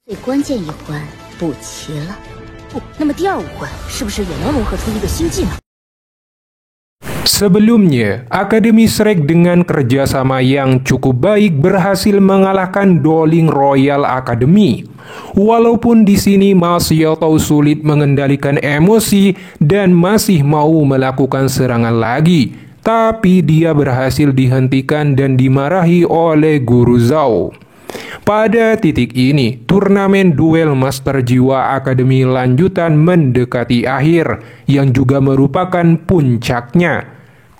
最关键一环补齐了，不，那么第二五环是不是也能融合出一个新技能？ Sebelumnya, Akademi Shrek dengan kerjasama yang cukup baik berhasil mengalahkan Doling Royal Academy. Walaupun di sini Ma Xiaotao sulit mengendalikan emosi dan masih mau melakukan serangan lagi, tapi dia berhasil dihentikan dan dimarahi oleh Guru Zhao. Pada titik ini, turnamen duel Master Jiwa Akademi lanjutan mendekati akhir, yang juga merupakan puncaknya.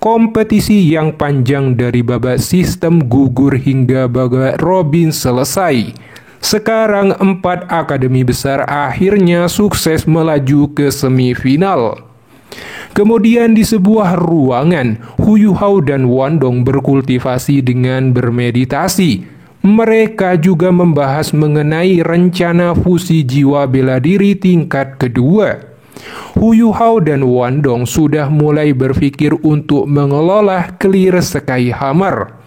Kompetisi yang panjang dari babak sistem gugur hingga babak Robin selesai. Sekarang 4 akademi besar akhirnya sukses melaju ke semifinal. Kemudian di sebuah ruangan, Hu Yuhao dan Wandong berkultivasi dengan bermeditasi. Mereka juga membahas mengenai rencana fusi jiwa bela diri tingkat kedua. Hu Yuhao dan Wandong sudah mulai berpikir untuk mengelola Clear Sky Hammer.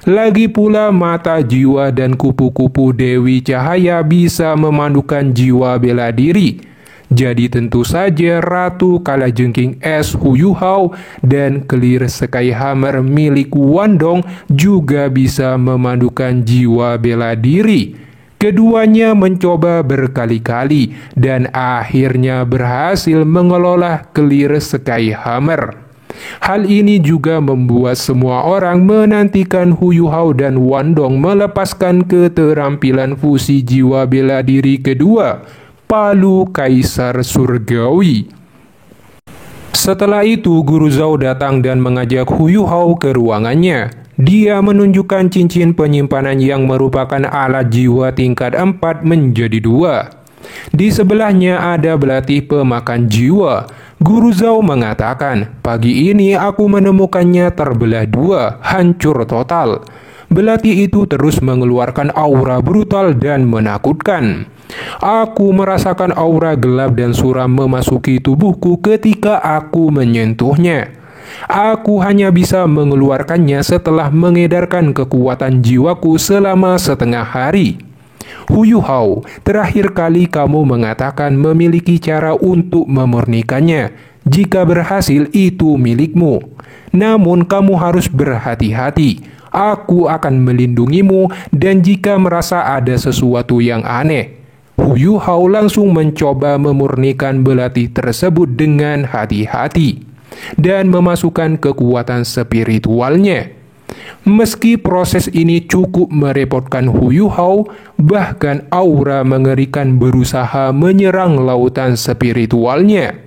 Lagi pula mata jiwa dan kupu-kupu Dewi Cahaya bisa memandukan jiwa bela diri. Jadi tentu saja Ratu Kalajengking Es Hu Yuhao dan Clear Sky Hammer milik Wandong juga bisa memandukan jiwa bela diri. Keduanya mencoba berkali-kali dan akhirnya berhasil mengelola Clear Sky Hammer. Hal ini juga membuat semua orang menantikan Hu Yuhao dan Wandong melepaskan keterampilan fusi jiwa bela diri kedua, Palu Kaisar Surgawi. Setelah itu, Guru Zhao datang dan mengajak Hu Yuhao ke ruangannya. Dia menunjukkan cincin penyimpanan yang merupakan alat jiwa tingkat 4 menjadi 2. Di sebelahnya ada belati pemakan jiwa. Guru Zhao mengatakan, "Pagi ini aku menemukannya terbelah 2, hancur total." Belati itu terus mengeluarkan aura brutal dan menakutkan. Aku merasakan aura gelap dan suram memasuki tubuhku ketika aku menyentuhnya. Aku hanya bisa mengeluarkannya setelah mengedarkan kekuatan jiwaku selama setengah hari. Hu Yuhao, terakhir kali kamu mengatakan memiliki cara untuk memurnikannya. Jika berhasil, itu milikmu. Namun kamu harus berhati-hati. Aku akan melindungimu dan jika merasa ada sesuatu yang aneh. Hu Yuhao langsung mencoba memurnikan belati tersebut dengan hati-hati dan memasukkan kekuatan spiritualnya. Meski proses ini cukup merepotkan Hu Yuhao, bahkan aura mengerikan berusaha menyerang lautan spiritualnya.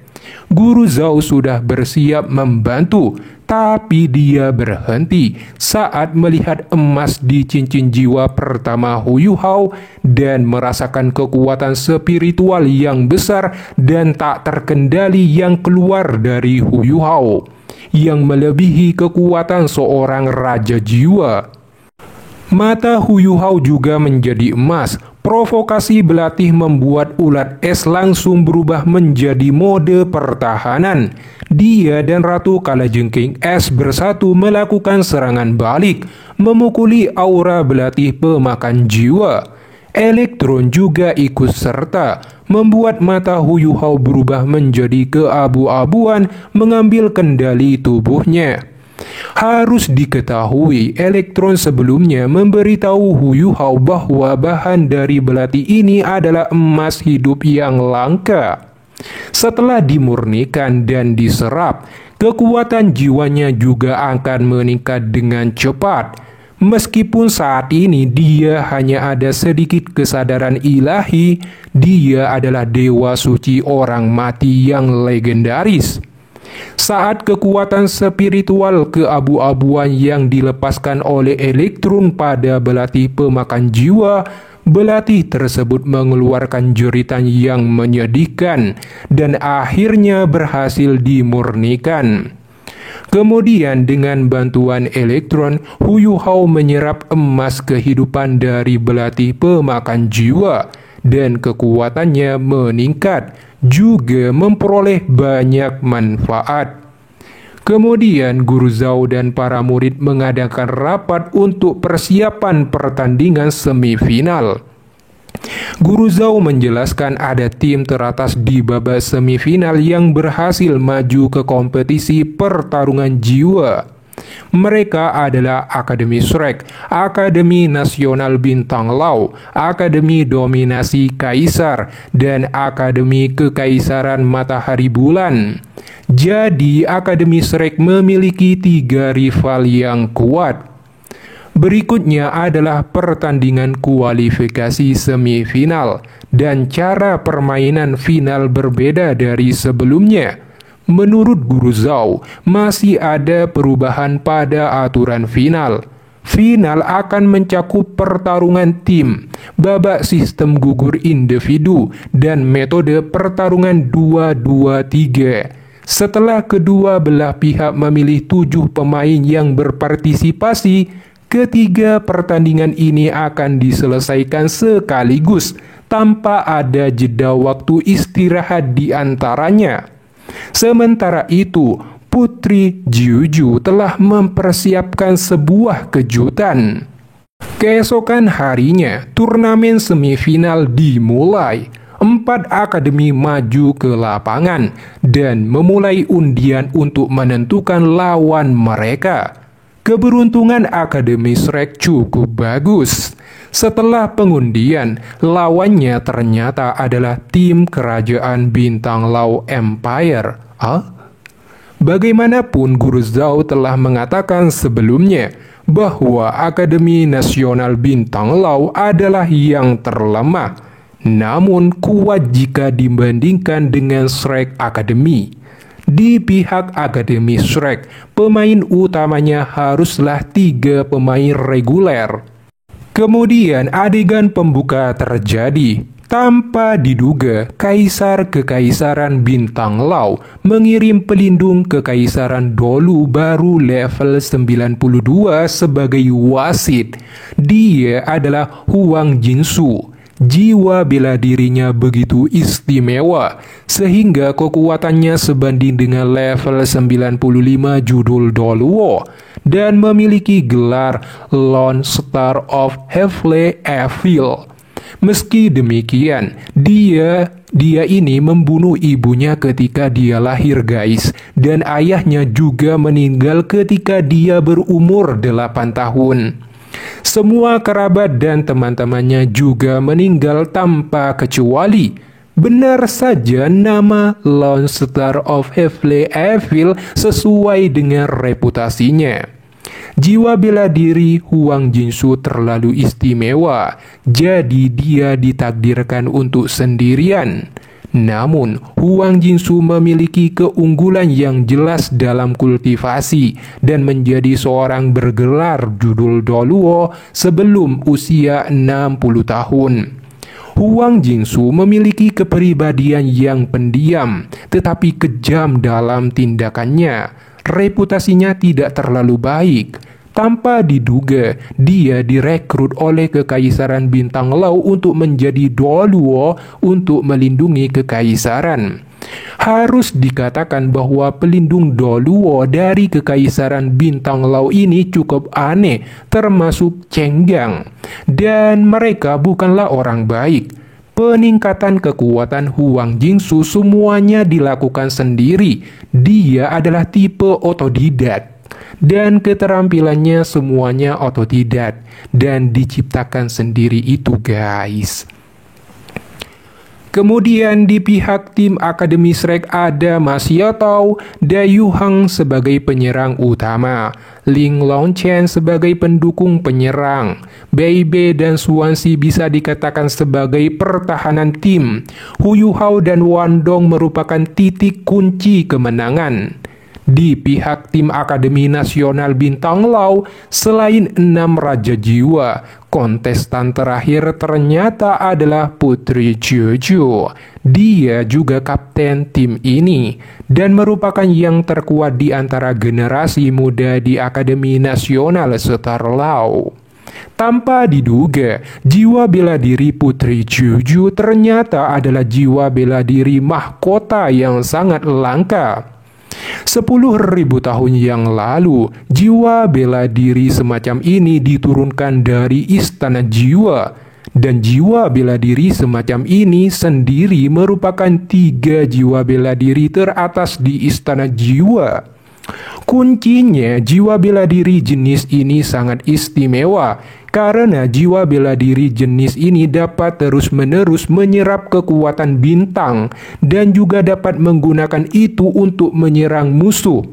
Guru Zhao sudah bersiap membantu, tapi dia berhenti saat melihat emas di cincin jiwa pertama Hu Yuhao dan merasakan kekuatan spiritual yang besar dan tak terkendali yang keluar dari Hu Yuhao, yang melebihi kekuatan seorang raja jiwa. Mata Hu Yuhao juga menjadi emas. Provokasi belatih membuat ulat es langsung berubah menjadi mode pertahanan. Dia dan Ratu Kalajengking Es bersatu melakukan serangan balik, memukuli aura belatih pemakan jiwa. Elektron juga ikut serta, membuat mata Hu Yuhao berubah menjadi keabu-abuan, mengambil kendali tubuhnya. Harus diketahui, Elektron sebelumnya memberitahu Hu Yuhao bahwa bahan dari belati ini adalah emas hidup yang langka. Setelah dimurnikan dan diserap, kekuatan jiwanya juga akan meningkat dengan cepat. Meskipun saat ini dia hanya ada sedikit kesadaran ilahi, dia adalah dewa suci orang mati yang legendaris. Saat kekuatan spiritual keabu-abuan yang dilepaskan oleh Elektron pada belati pemakan jiwa, belati tersebut mengeluarkan jeritan yang menyedihkan dan akhirnya berhasil dimurnikan. Kemudian dengan bantuan Elektron, Hu Yuhao menyerap emas kehidupan dari belati pemakan jiwa dan kekuatannya meningkat, juga memperoleh banyak manfaat. Kemudian Guru Zhao dan para murid mengadakan rapat untuk persiapan pertandingan semifinal. Guru Zhao menjelaskan ada tim teratas di babak semifinal yang berhasil maju ke kompetisi pertarungan jiwa. Mereka adalah Akademi Shrek, Akademi Nasional Bintang Lau, Akademi Dominasi Kaisar, dan Akademi Kekaisaran Matahari Bulan. Jadi, Akademi Shrek memiliki 3 rival yang kuat. Berikutnya adalah pertandingan kualifikasi semifinal, dan cara permainan final berbeda dari sebelumnya. Menurut Guru Zhao, masih ada perubahan pada aturan final. Final akan mencakup pertarungan tim, babak sistem gugur individu, dan metode pertarungan 2-2-3. Setelah kedua belah pihak memilih 7 pemain yang berpartisipasi, ketiga pertandingan ini akan diselesaikan sekaligus tanpa ada jeda waktu istirahat di antaranya. Sementara itu, Putri Jiuju telah mempersiapkan sebuah kejutan. Keesokan harinya, turnamen semifinal dimulai. 4 akademi maju ke lapangan dan memulai undian untuk menentukan lawan mereka. Keberuntungan Akademi Shrek cukup bagus. Setelah pengundian, lawannya ternyata adalah tim Kerajaan Bintang Lau Empire. Bagaimanapun Guru Zhao telah mengatakan sebelumnya bahwa Akademi Nasional Bintang Lau adalah yang terlemah, namun kuat jika dibandingkan dengan Shrek Academy. Di pihak Akademi Shrek, pemain utamanya haruslah 3 pemain reguler. Kemudian adegan pembuka terjadi. Tanpa diduga, Kaisar Kekaisaran Bintang Lau mengirim pelindung Kekaisaran Dolu baru level 92 sebagai wasit. Dia adalah Huang Jinsu. Jiwa bela dirinya begitu istimewa, sehingga kekuatannya sebanding dengan level 95 judul Doluo, dan memiliki gelar Lone Star of Heavenly Evil. Meski demikian, dia ini membunuh ibunya ketika dia lahir guys, dan ayahnya juga meninggal ketika dia berumur 8 tahun. Semua kerabat dan teman-temannya juga meninggal tanpa kecuali. Benar saja nama Lone Star of Heavenly Evil sesuai dengan reputasinya. Jiwa bela diri Huang Jinsu terlalu istimewa, jadi dia ditakdirkan untuk sendirian. Namun, Huang Jinsu memiliki keunggulan yang jelas dalam kultivasi dan menjadi seorang bergelar judul Doluo sebelum usia 60 tahun. Huang Jinsu memiliki kepribadian yang pendiam, tetapi kejam dalam tindakannya. Reputasinya tidak terlalu baik. Tanpa diduga, dia direkrut oleh Kekaisaran Bintang Lau untuk menjadi Doluo untuk melindungi kekaisaran. Harus dikatakan bahwa pelindung Doluo dari Kekaisaran Bintang Lau ini cukup aneh, termasuk cenggang. Dan mereka bukanlah orang baik. Peningkatan kekuatan Huang Jinsu semuanya dilakukan sendiri. Dia adalah tipe otodidak. Dan keterampilannya semuanya otodidak dan diciptakan sendiri itu guys. Kemudian di pihak tim Akademi Shrek ada Ma Xiaotao, Da Yuhang sebagai penyerang utama, Ling Longchen sebagai pendukung penyerang, Bei Bei dan Xuanxi bisa dikatakan sebagai pertahanan tim. Hu Yuhao dan Wan Dong merupakan titik kunci kemenangan. Di pihak tim Akademi Nasional Bintang Lau, selain 6 Raja Jiwa, kontestan terakhir ternyata adalah Putri Jiuju. Dia juga kapten tim ini dan merupakan yang terkuat di antara generasi muda di Akademi Nasional Star Lau. Tanpa diduga, jiwa bela diri Putri Jiuju ternyata adalah jiwa bela diri mahkota yang sangat langka. 10.000 tahun yang lalu, jiwa bela diri semacam ini diturunkan dari istana jiwa. Dan jiwa bela diri semacam ini sendiri merupakan 3 jiwa bela diri teratas di Istana Jiwa. Kuncinya, jiwa bela diri jenis ini sangat istimewa karena jiwa bela diri jenis ini dapat terus-menerus menyerap kekuatan bintang dan juga dapat menggunakan itu untuk menyerang musuh.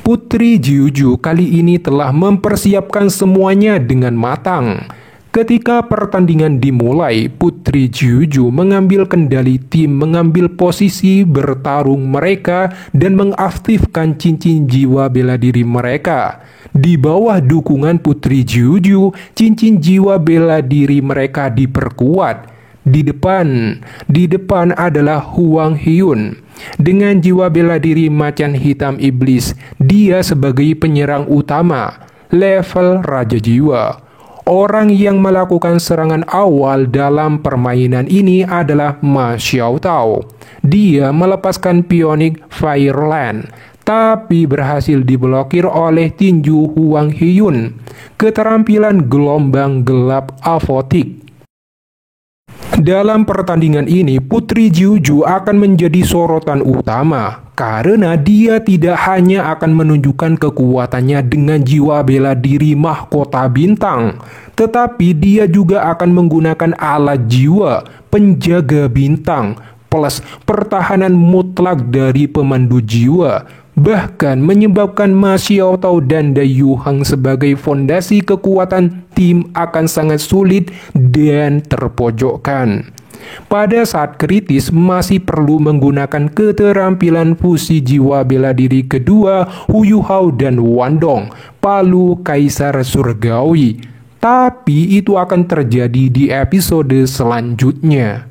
Putri Jiuju kali ini telah mempersiapkan semuanya dengan matang. Ketika pertandingan dimulai, Putri Jiuju mengambil kendali tim, mengambil posisi bertarung mereka, dan mengaktifkan cincin jiwa bela diri mereka. Di bawah dukungan Putri Jiuju, cincin jiwa bela diri mereka diperkuat. Di depan adalah Huang Hyun. Dengan jiwa bela diri macan hitam iblis, dia sebagai penyerang utama, level Raja Jiwa. Orang yang melakukan serangan awal dalam permainan ini adalah Ma Xiaotao. Dia melepaskan pionik Fireland, tapi berhasil diblokir oleh tinju Huang Hyun. Keterampilan gelombang gelap Avotik. Dalam pertandingan ini, Putri Jiuju akan menjadi sorotan utama karena dia tidak hanya akan menunjukkan kekuatannya dengan jiwa bela diri mahkota bintang, tetapi dia juga akan menggunakan alat jiwa penjaga bintang plus pertahanan mutlak dari pemandu jiwa, bahkan menyebabkan Ma Xiaotao dan Dai Yuhang sebagai fondasi kekuatan tim akan sangat sulit dan terpojokkan. Pada saat kritis masih perlu menggunakan keterampilan fusi jiwa bela diri kedua Hu Yuhao dan Wandong, Palu Kaisar Surgawi. Tapi itu akan terjadi di episode selanjutnya.